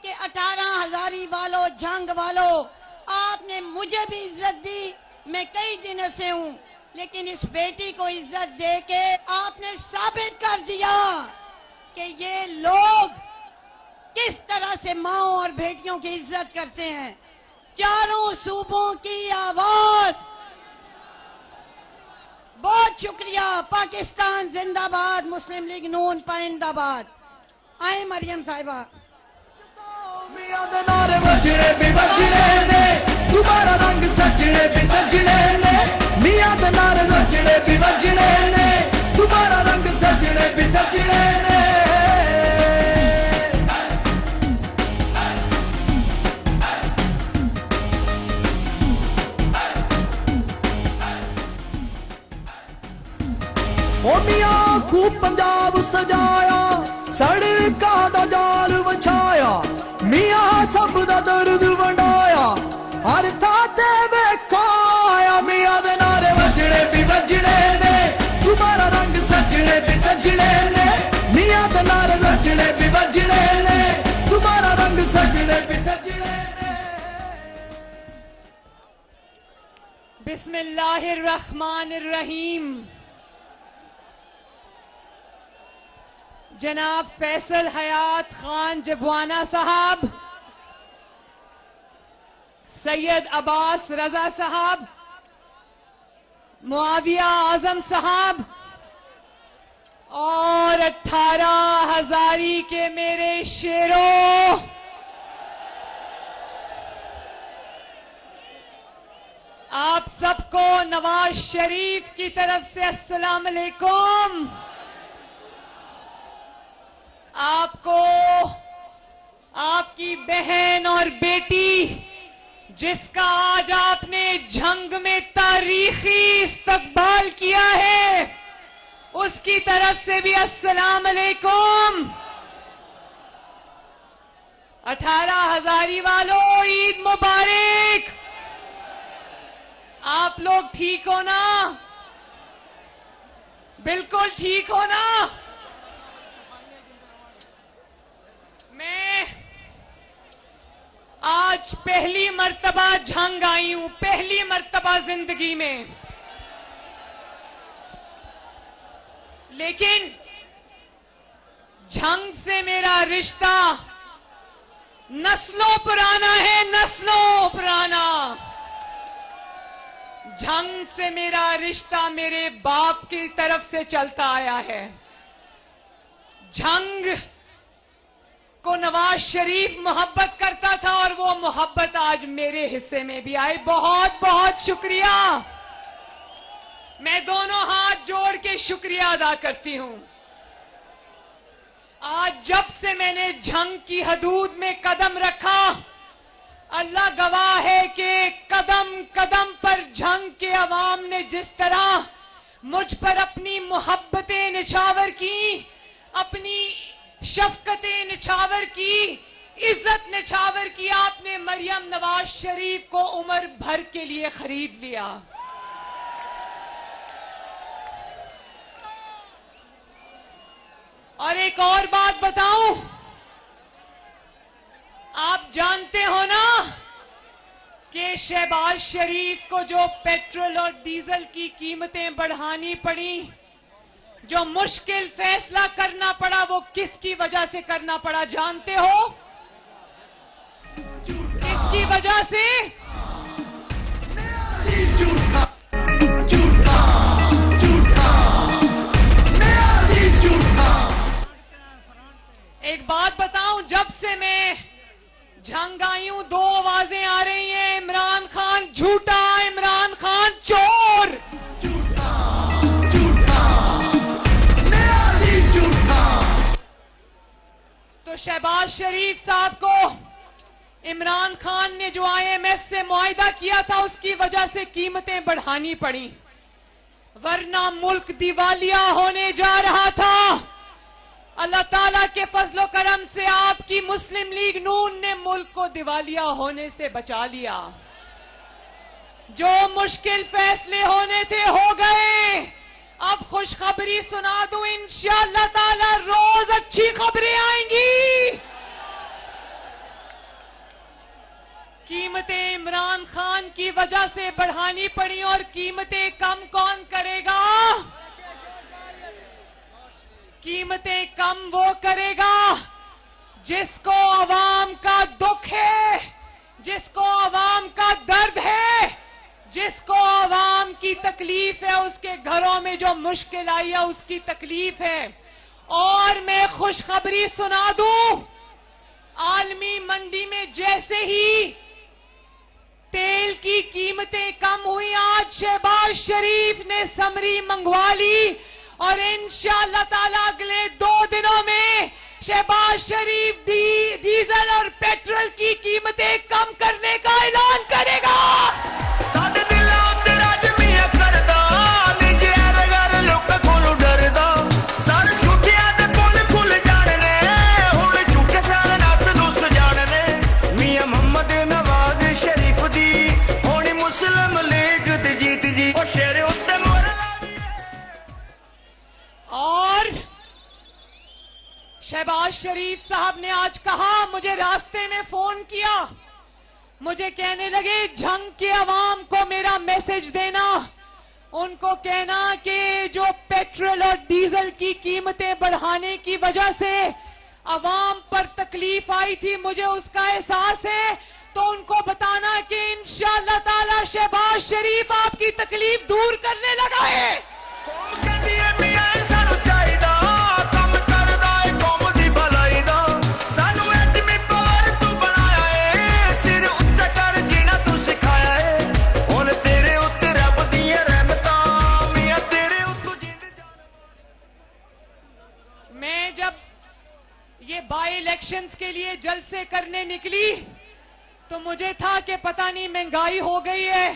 कि 18 हजारी वालों, जंग वालों, आपने मुझे भी इज्जत दी, मैं कई दिनों से हूँ, लेकिन इस बेटी को इज्जत दे के आपने साबित कर दिया कि ये लोग किस तरह से माओ और बेटियों की इज्जत करते हैं। चारों सूबों की आवाज। बहुत शुक्रिया। पाकिस्तान जिंदाबाद, मुस्लिम लीग नून पाइंदाबाद। आए मरियम साहिबा। मियां दे नारे वजने भी वजने ने, दोबारा रंग सजने भी सजने ने। मियां दे नारे वजने भी वजने ने, दोबारा रंग सजने भी सजने ने। ओ मियां खूब पंजाब सजाया, सड़का दा जाल वछाया, मियां सब दा दर्द वंडाया, हर था ते वेखो आया। मियां दे नारे वजने भी वजने ने, दोबारा रंग सजने भी सजने ने। मियां दे नारे वजने भी वजने ने, दोबारा रंग सजने भी सजने ने। बिस्मिल्लाहिर रहमानिर रहीम। जनाब फैसल हयात खान जबवाना साहब, सैयद अब्बास रजा साहब, मुआविया आजम साहब और 18 हजारी के मेरे शेरों, आप सबको नवाज शरीफ की तरफ से अस्सलाम अलैकुम। आपको आपकी बहन और बेटी जिसका आज आपने जंग में तारीखी इस्तकबाल किया है, उसकी तरफ से भी अस्सलाम अलैकुम। 18 हजारी वालों, ईद मुबारक। आप लोग ठीक हो ना? बिल्कुल ठीक हो ना? मैं आज पहली मर्तबा जंग आई हूं, पहली मर्तबा जिंदगी में, लेकिन जंग से मेरा रिश्ता नस्लों पुराना है, नस्लों पुराना। जंग से मेरा रिश्ता मेरे बाप की तरफ से चलता आया है। जंग को नवाज शरीफ मोहब्बत करता था और वो मोहब्बत आज मेरे हिस्से में भी आई। बहुत बहुत शुक्रिया। मैं दोनों हाथ जोड़ के शुक्रिया अदा करती हूं। आज जब से मैंने जंग की हदूद में कदम रखा, अल्लाह गवाह है कि कदम कदम पर जंग के अवाम ने जिस तरह मुझ पर अपनी मोहब्बतें निछावर की, अपनी शफकतें निछावर की, इज्जत निछावर की, आपने मरियम नवाज शरीफ को उम्र भर के लिए खरीद लिया। और एक और बात बताऊं, आप जानते हो ना कि शहबाज शरीफ को जो पेट्रोल और डीजल की कीमतें बढ़ानी पड़ी, जो मुश्किल फैसला करना पड़ा, वो किसकी वजह से करना पड़ा जानते हो? किसकी वजह से? एक बात बताऊं, जब से मैं झंग आई हूं, दो आवाजें आ रही हैं, इमरान खान झूठा, इमरान खान चोर। तो शहबाज शरीफ साहब को इमरान खान ने जो IMF से मुआहिदा किया था, उसकी वजह से कीमतें बढ़ानी पड़ी, वरना मुल्क दिवालिया होने जा रहा था। अल्लाह ताला के फजलो करम से आपकी मुस्लिम लीग नून ने मुल्क को दिवालिया होने से बचा लिया। जो मुश्किल फैसले होने थे हो गए। अब खुशखबरी सुना दूं, इंशाअल्लाह ताला रोज अच्छी खबरें आएंगी। कीमतें इमरान खान की वजह से बढ़ानी पड़ी, और कीमतें कम कौन करेगा? कीमतें कम वो करेगा जिसको अवाम का दुख है, जिसको अवाम का दर्द है, जिसको अवाम की तकलीफ है, उसके घरों में जो मुश्किल आई है उसकी तकलीफ है। और मैं खुशखबरी सुना दूं, आलमी मंडी में जैसे ही तेल की कीमतें कम हुई, आज शहबाज शरीफ ने समरी मंगवा ली, और इंशाअल्लाह ताला अगले 2 दिनों में शहबाज शरीफ डीजल और पेट्रोल की कीमतें कम करने का ऐलान करेगा। साडे दिलों ते राज मियां करदा, निज अरगर लोकां कोलों डरदा, सारे झूठियां दे पुल खुल जाणने, हुण झूठे सारे नस दुस जाणने। मियां मोहम्मद नवाज शरीफ दी होनी मुस्लिम लीग दी जीत जी, ओ शेर उत्ते मोहर लावी। और शहबाज शरीफ साहब ने आज कहा, मुझे रास्ते में फोन किया, मुझे कहने लगे झंग के अवाम को मेरा मैसेज देना, उनको कहना कि जो पेट्रोल और डीजल की कीमतें बढ़ाने की वजह से अवाम पर तकलीफ आई थी, मुझे उसका एहसास है। तो उनको बताना कि इंशाअल्लाह ताला शहबाज शरीफ आपकी तकलीफ दूर करने लगा है। कौम कहती है मियां सानू चाहिदा, कम करदा है कौम दी भलाई दा, सानू एटमी पावर तू बनाया है, सिर उत्ते कर जीना तू सिखाया है, हुण तेरे उत्ते रब दीयां रहमतां, मियां तेरे उत्तों जिंद जान। मैं जब ये बाई इलेक्शंस के लिए जलसे करने निकली तो मुझे था कि पता नहीं महंगाई हो गई है,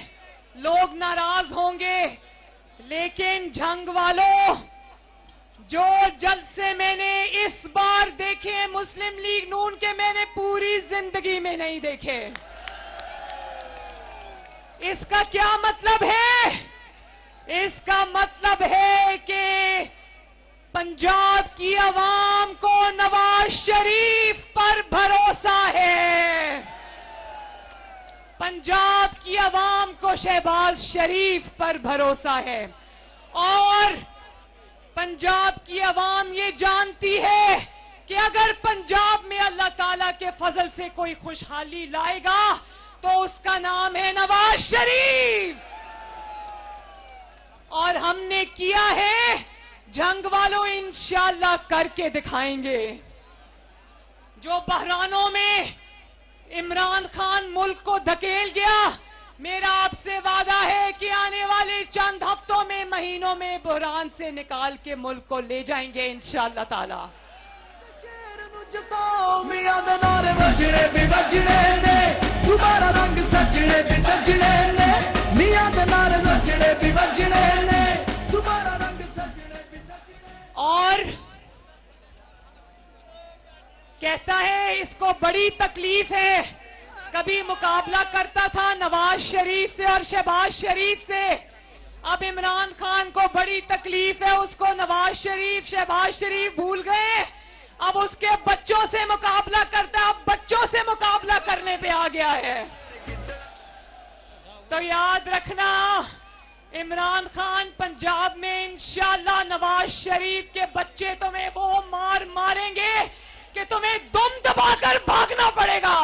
लोग नाराज होंगे, लेकिन झंग वालों, जो जलसे मैंने इस बार देखे मुस्लिम लीग नून के, मैंने पूरी जिंदगी में नहीं देखे। इसका क्या मतलब है? इसका मतलब है कि पंजाब की आवाम को नवाज शरीफ पर भरोसा है, पंजाब की आवाम को शहबाज शरीफ पर भरोसा है, और पंजाब की आवाम ये जानती है कि अगर पंजाब में अल्लाह ताला के फजल से कोई खुशहाली लाएगा तो उसका नाम है नवाज शरीफ। और हमने किया है, जंग वालों इंशाअल्लाह करके दिखाएंगे। जो बहरानों में इमरान खान मुल्क को धकेल गया, मेरा आपसे वादा है कि आने वाले चंद हफ्तों में, महीनों में बहरान से निकाल के मुल्क को ले जाएंगे इंशाअल्लाह ताला। शेर नू जताओ मियां दे नारे वजने भी वजने ने, दोबारा रंग सजने भी सजने ने, मियां दे नारे वजने भी वजने ने, दोबारा रंग सजने भी सजने। और कहता है इसको बड़ी तकलीफ है, कभी मुकाबला करता था नवाज शरीफ से और शहबाज शरीफ से, अब इमरान खान को बड़ी तकलीफ है, उसको नवाज शरीफ शहबाज शरीफ भूल गए, अब उसके बच्चों से मुकाबला करता है, अब बच्चों से मुकाबला करने पे आ गया है। तो याद रखना, इमरान खान पंजाब में इंशाल्लाह नवाज शरीफ के बच्चे तुम्हें वो मार मारेंगे कि तुम्हें दुम दबाकर भागना पड़ेगा।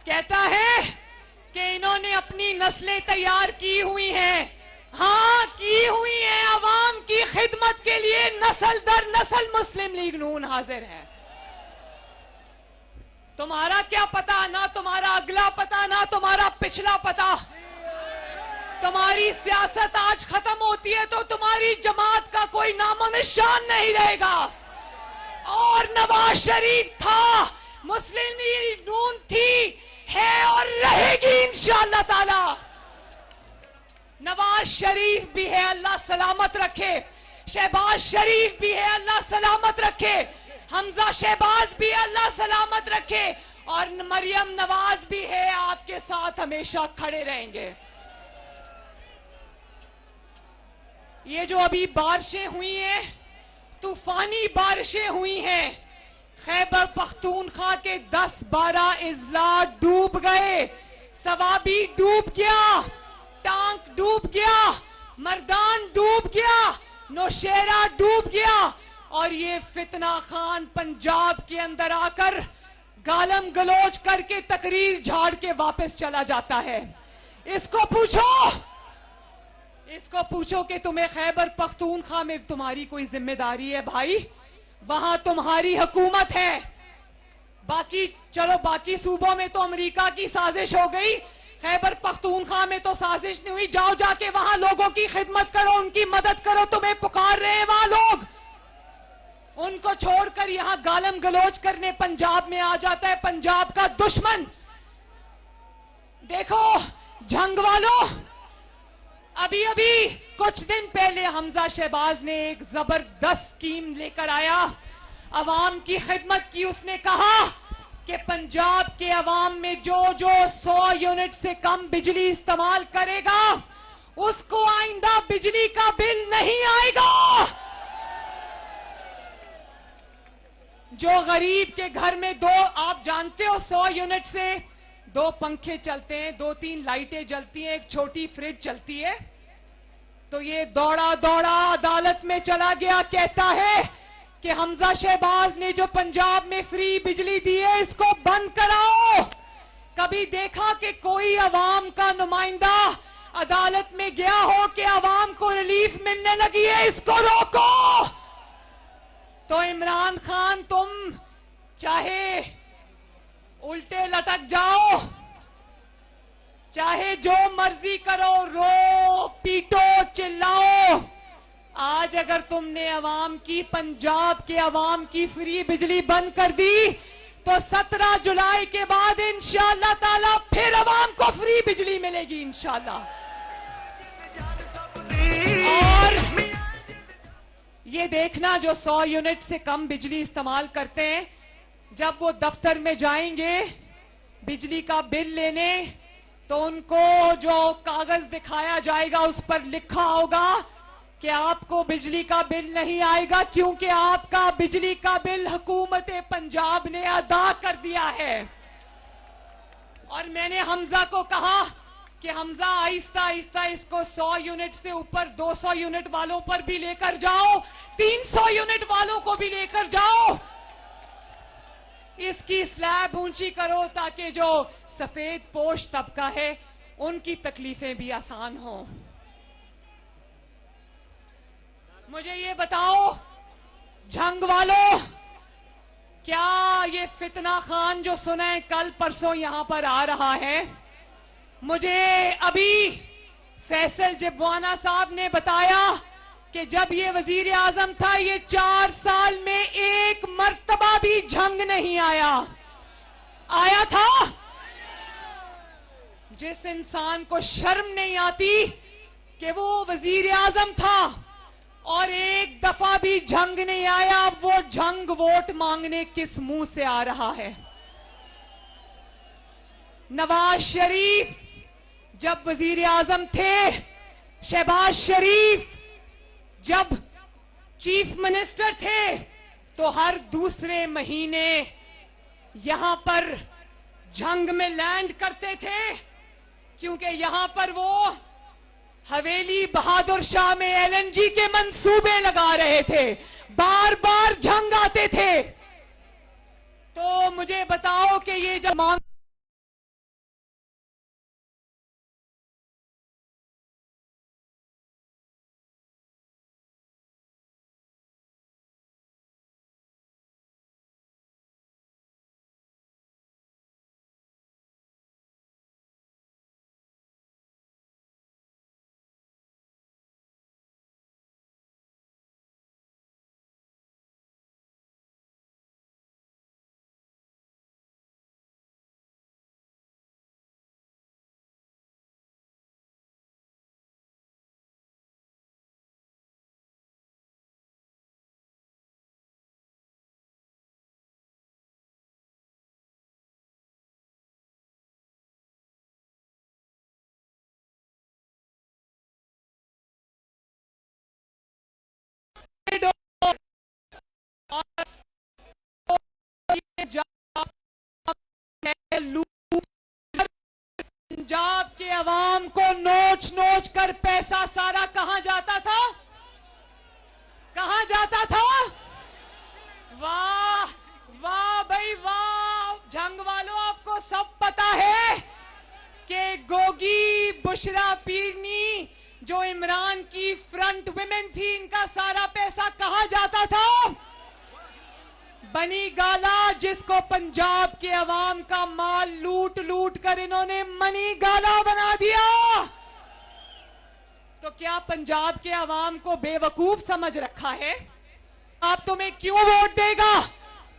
कहता है कि इन्होंने अपनी नस्लें तैयार की हुई हैं। हाँ, की हुई हैं। अवाम की खिदमत के लिए नस्ल दर नस्ल मुस्लिम लीग नून हाजिर है। तुम्हारा क्या पता, ना तुम्हारा अगला पता, ना तुम्हारा पिछला पता। तुम्हारी सियासत आज खत्म होती है तो तुम्हारी जमात का कोई नामो निशान नहीं रहेगा। और नवाज शरीफ था, मुस्लिम लीग नून थी, है और रहेगी इंशाअल्लाह ताला। नवाज शरीफ भी है, अल्लाह सलामत रखे। शहबाज शरीफ भी है, अल्लाह सलामत रखे। हमजा शहबाज भी है, अल्लाह सलामत रखे। और मरियम नवाज भी है, आपके साथ हमेशा खड़े रहेंगे। ये जो अभी बारिशें हुई हैं, तूफानी बारिशें हुई हैं, खैबर पख्तूनख्वा के 10-12 इजला डूब गए। सवाबी डूब गया, टांक डूब गया, मर्दान डूब गया, नौशेरा डूब गया। और ये फितना खान पंजाब के अंदर आकर गालम गलोच करके तकरीर झाड़ के वापस चला जाता है। इसको पूछो कि तुम्हें खैबर पख्तूनख्वा में तुम्हारी कोई जिम्मेदारी है? भाई, वहां तुम्हारी हुकूमत है। बाकी सूबों में तो अमेरिका की साजिश हो गई, खैबर पख्तूनख्वा में तो साजिश नहीं हुई। जाओ, जाके वहां लोगों की खिदमत करो, उनकी मदद करो। तुम्हें पुकार रहे हैं वहां लोग, उनको छोड़कर यहां गालम गलोच करने पंजाब में आ जाता है पंजाब का दुश्मन। देखो जंग वालों, अभी कुछ दिन पहले हमजा शहबाज ने एक जबरदस्त स्कीम लेकर आया, अवाम की खिदमत की। उसने कहा कि पंजाब के अवाम में जो 100 यूनिट से कम बिजली इस्तेमाल करेगा उसको आइंदा बिजली का बिल नहीं आएगा। जो गरीब के घर में आप जानते हो 100 यूनिट से 2 पंखे चलते हैं, 2-3 लाइटें जलती हैं, एक छोटी फ्रिज चलती है। तो ये दौड़ा अदालत में चला गया, कहता है कि हमजा शहबाज ने जो पंजाब में फ्री बिजली दी है इसको बंद कराओ। कभी देखा कि कोई अवाम का नुमाइंदा अदालत में गया हो कि अवाम को रिलीफ मिलने लगी है? इसको रोको। तो इमरान खान, तुम चाहे उल्टे लटक जाओ, चाहे जो मर्जी करो, रो पीटो चिल्लाओ, आज अगर तुमने अवाम की, पंजाब के अवाम की फ्री बिजली बंद कर दी तो 17 जुलाई के बाद इंशाअल्लाह ताला फिर अवाम को फ्री बिजली मिलेगी इंशाअल्लाह। और ये देखना, जो 100 यूनिट से कम बिजली इस्तेमाल करते हैं, जब वो दफ्तर में जाएंगे बिजली का बिल लेने, तो उनको जो कागज दिखाया जाएगा उस पर लिखा होगा कि आपको बिजली का बिल नहीं आएगा क्योंकि आपका बिजली का बिल हुकूमत पंजाब ने अदा कर दिया है। और मैंने हमजा को कहा कि हमजा आहिस्ता आहिस्ता इसको 100 यूनिट से ऊपर 200 यूनिट वालों पर भी लेकर जाओ, 300 यूनिट वालों को भी लेकर जाओ, इसकी स्लैब ऊंची करो ताकि जो सफेद पोश तबका है उनकी तकलीफें भी आसान हो। मुझे ये बताओ जंग वालों, क्या ये फितना खान जो सुने कल परसों यहां पर आ रहा है? मुझे अभी फैसल जिब्वाना साहब ने बताया कि जब ये वजीर आजम था, ये 4 साल में एक मर्तबा भी जंग नहीं आया था। जिस इंसान को शर्म नहीं आती कि वो वजीर आजम था और एक दफा भी जंग नहीं आया, वो जंग वोट मांगने किस मुंह से आ रहा है? नवाज शरीफ जब वजीर आजम थे, शहबाज शरीफ जब चीफ मिनिस्टर थे, तो हर दूसरे महीने यहां पर झंग में लैंड करते थे, क्योंकि यहां पर वो हवेली बहादुर शाह में LNG के मंसूबे लगा रहे थे, बार बार झंग आते थे। तो मुझे बताओ कि ये जब मांग पंजाब के अवाम को नोच नोच कर पैसा सारा कहां जाता था? कहां जाता था? वाह वाह भाई वाह, झंग वालों आपको सब पता है कि गोगी बुशरा पीरनी जो इमरान की फ्रंट वुमेन थी, इनका सारा पैसा कहां जाता था? बनी गाला, जिसको पंजाब के अवाम का माल लूट लूट कर इन्होंने मनी गाला बना दिया। तो क्या पंजाब के अवाम को बेवकूफ समझ रखा है? आप तुम्हें क्यों वोट देगा?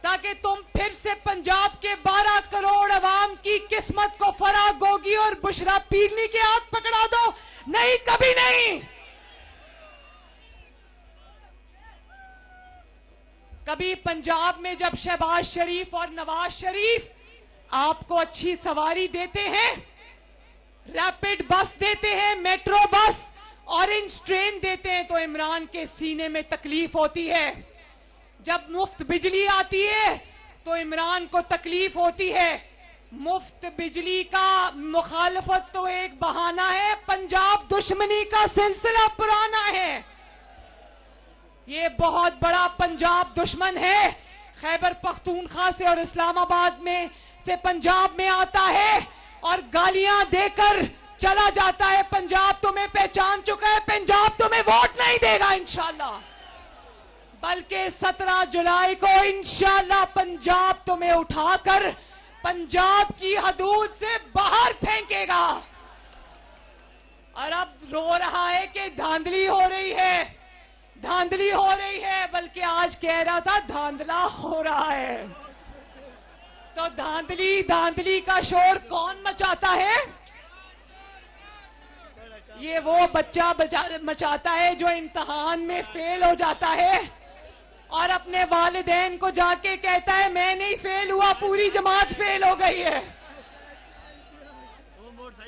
ताकि तुम फिर से पंजाब के 12 करोड़ अवाम की किस्मत को फराह गोगी और बुशरा पीरनी के हाथ पकड़ा दो? नहीं, कभी नहीं। कभी पंजाब में जब शहबाज शरीफ और नवाज शरीफ आपको अच्छी सवारी देते हैं, रैपिड बस देते हैं, मेट्रो बस, ऑरेंज ट्रेन देते हैं, तो इमरान के सीने में तकलीफ होती है। जब मुफ्त बिजली आती है तो इमरान को तकलीफ होती है। मुफ्त बिजली का मुखालफत तो एक बहाना है, पंजाब दुश्मनी का सिलसिला पुराना है। ये बहुत बड़ा पंजाब दुश्मन है, खैबर पख्तूनख्वा से और इस्लामाबाद में से पंजाब में आता है और गालियां देकर चला जाता है। पंजाब तुम्हें पहचान चुका है, पंजाब तुम्हें वोट नहीं देगा इंशाल्लाह, बल्कि 17 जुलाई को इंशाल्लाह पंजाब तुम्हें उठाकर पंजाब की हदूद से बाहर फेंकेगा। और अब रो रहा है कि धांधली हो रही है, धांधली हो रही है, बल्कि आज कह रहा था धांधला हो रहा है। तो धांधली धांधली का शोर कौन मचाता है? ये वो बच्चा मचाता है जो इम्तिहान में फेल हो जाता है और अपने वालिदैन को जाके कहता है मैं नहीं फेल हुआ, पूरी जमात फेल हो गई है।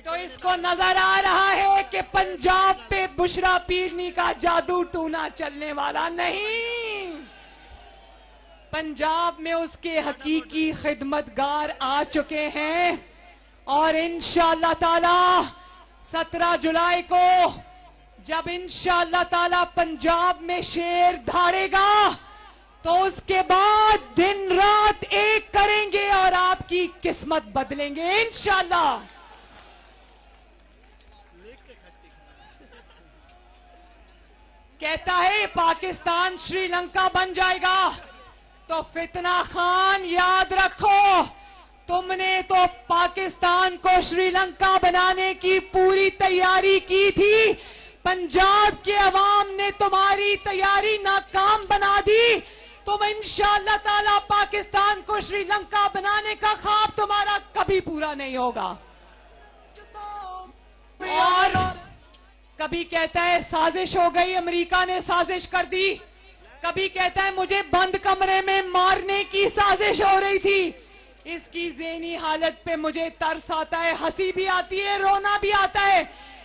तो इसको नजर आ रहा है कि पंजाब पे बुशरा पीरनी का जादू टूना चलने वाला नहीं। पंजाब में उसके हकीकी खिदमतगार आ चुके हैं और इंशाअल्लाह ताला 17 जुलाई को जब इंशाअल्लाह ताला पंजाब में शेर धाड़ेगा तो उसके बाद दिन रात एक करेंगे और आपकी किस्मत बदलेंगे इंशाअल्लाह। कहता है पाकिस्तान श्रीलंका बन जाएगा, तो फितना खान याद रखो, तुमने तो पाकिस्तान को श्रीलंका बनाने की पूरी तैयारी की थी, पंजाब के अवाम ने तुम्हारी तैयारी नाकाम बना दी। तुम इंशाअल्लाह ताला पाकिस्तान को श्रीलंका बनाने का ख्वाब तुम्हारा कभी पूरा नहीं होगा। और कभी कहता है साजिश हो गई, अमेरिका ने साजिश कर दी, कभी कहता है मुझे बंद कमरे में मारने की साजिश हो रही थी। इसकी ज़हनी हालत पे मुझे तरस आता है, हंसी भी आती है, रोना भी आता है।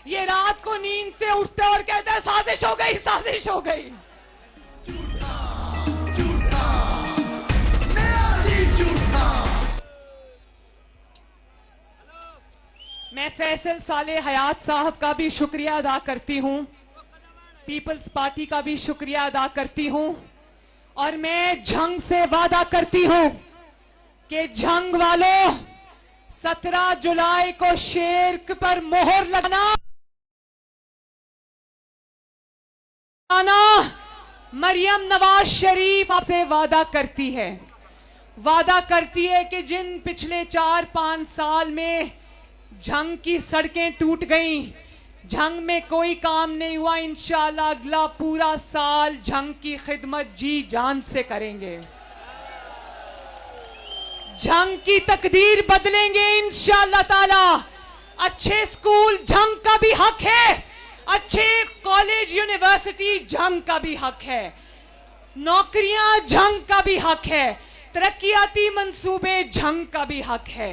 ये रात को नींद से उठता है और कहता है साजिश हो गई, साजिश हो गई। मैं फैसल साले हयात साहब का भी शुक्रिया अदा करती हूं, पीपल्स पार्टी का भी शुक्रिया अदा करती हूं, और मैं झंग से वादा करती हूं कि झंग वालों 17 जुलाई को शेर पर मोहर लगाना मरियम नवाज शरीफ आपसे वादा करती है कि जिन पिछले 4-5 साल में झंग की सड़कें टूट गईं, झंग में कोई काम नहीं हुआ, इंशाल्लाह अगला पूरा साल झंग की खिदमत जी जान से करेंगे, झंग की तकदीर बदलेंगे इंशाल्लाह ताला। अच्छे स्कूल झंग का भी हक है, अच्छे कॉलेज यूनिवर्सिटी झंग का भी हक है, नौकरियां झंग का भी हक है, तरक्याती मंसूबे झंग का भी हक है,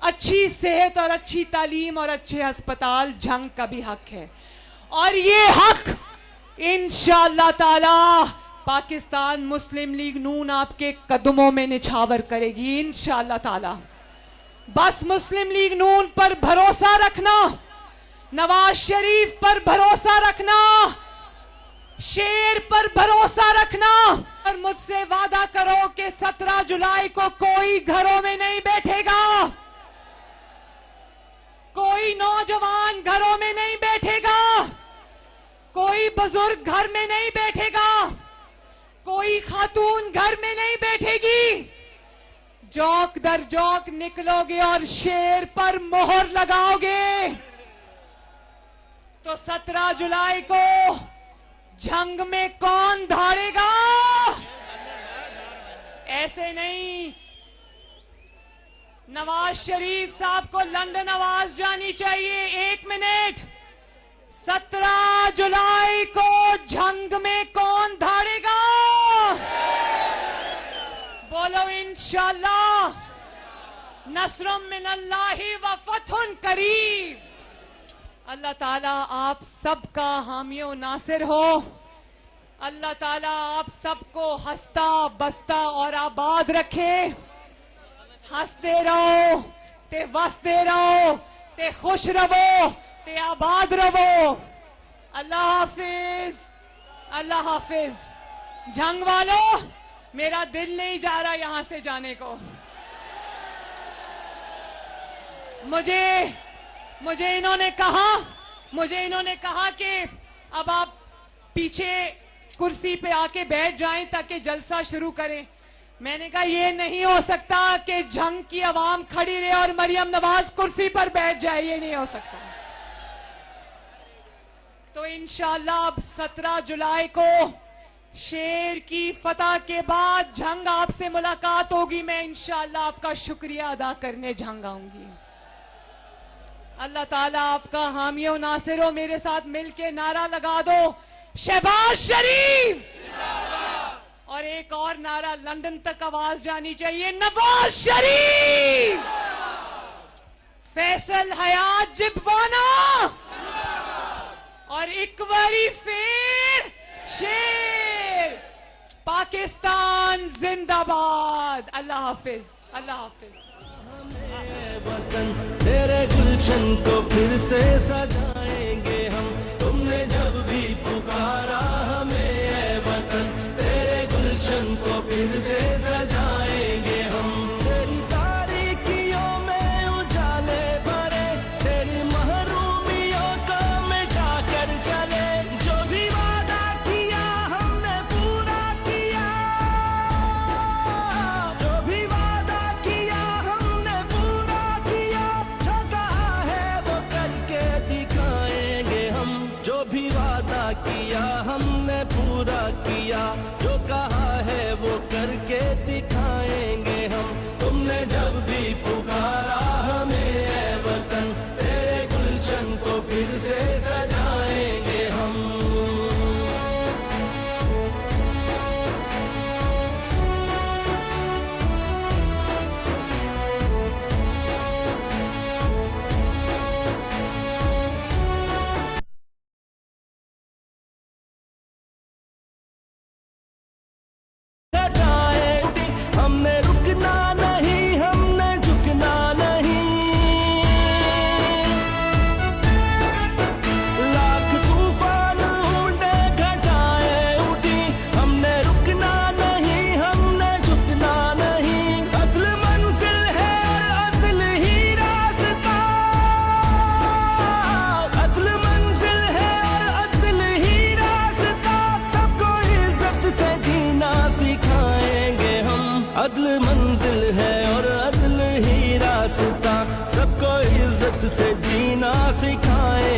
अच्छी सेहत और अच्छी तालीम और अच्छे अस्पताल झंग का भी हक है। और ये हक इंशाअल्लाह ताला पाकिस्तान मुस्लिम लीग नून आपके कदमों में निछावर करेगी इंशाअल्लाह ताला। बस मुस्लिम लीग नून पर भरोसा रखना, नवाज शरीफ पर भरोसा रखना, शेर पर भरोसा रखना, और मुझसे वादा करो कि 17 जुलाई को कोई घरों में नहीं बैठेगा, कोई नौजवान घरों में नहीं बैठेगा, कोई बुजुर्ग घर में नहीं बैठेगा, कोई खातून घर में नहीं बैठेगी। जौक दर जौक निकलोगे और शेर पर मोहर लगाओगे तो 17 जुलाई को झंग में कौन धाड़ेगा? ऐसे नहीं, नवाज शरीफ साहब को लंदन आवाज जानी चाहिए। 1 मिनट, 17 जुलाई को झंग में कौन धाड़ेगा? बोलो इंशाअल्लाह, नस्रुम मिनल्लाहि व फतहुन करीब। अल्लाह ताला आप सबका हामी व नासिर हो। अल्लाह ताला आप सबको हंसता बसता और आबाद रखे। हंसते रहो ते वसते रहो ते खुश रहो ते आबाद रहो। अल्लाह हाफिज, अल्लाह हाफिज। झंग वालों, मेरा दिल नहीं जा रहा यहां से जाने को। मुझे इन्होंने कहा कि अब आप पीछे कुर्सी पे आके बैठ जाएं ताकि जलसा शुरू करें। मैंने कहा ये नहीं हो सकता कि झंग की आवाम खड़ी रहे और मरियम नवाज कुर्सी पर बैठ जाए, ये नहीं हो सकता। तो इंशाअल्लाह अब 17 जुलाई को शेर की फतह के बाद झंग आपसे मुलाकात होगी। मैं इंशाअल्लाह आपका शुक्रिया अदा करने झंग आऊंगी। अल्लाह ताला आपका हामी और नासिर हो। मेरे साथ मिलके नारा लगा दो, शहबाज शरीफ। और एक और नारा लंदन तक आवाज जानी चाहिए, नवाज शरीफ। फैसल हयात जिबवाना और एक बारी फिर शेर। पाकिस्तान जिंदाबाद। अल्लाह हाफिज, अल्लाह हाफिज। तेरे गुलशन को फिर से सजाएंगे हम, तुमने जब भी पुकारा हमें ऐ वतन, तेरे गुलशन को फिर से सजाएंगे हम। तेरी तारीकियों में उजाले भरे, तेरी महरूमियों को मिटा कर चले। जो भी वादा किया हमने पूरा किया, जो भी वादा किया हमने पूरा किया। जो कहा है वो करके दिखाएंगे हम, जो भी वादा किया हमने पूरा किया। जो कहा है वो करके दिखाएंगे हम, तुमने जब भी पुकारा हमें ऐ वतन, तेरे गुलशन को फिर से सजाएंगे हम। सजाएंगे हमने दिखाएंगे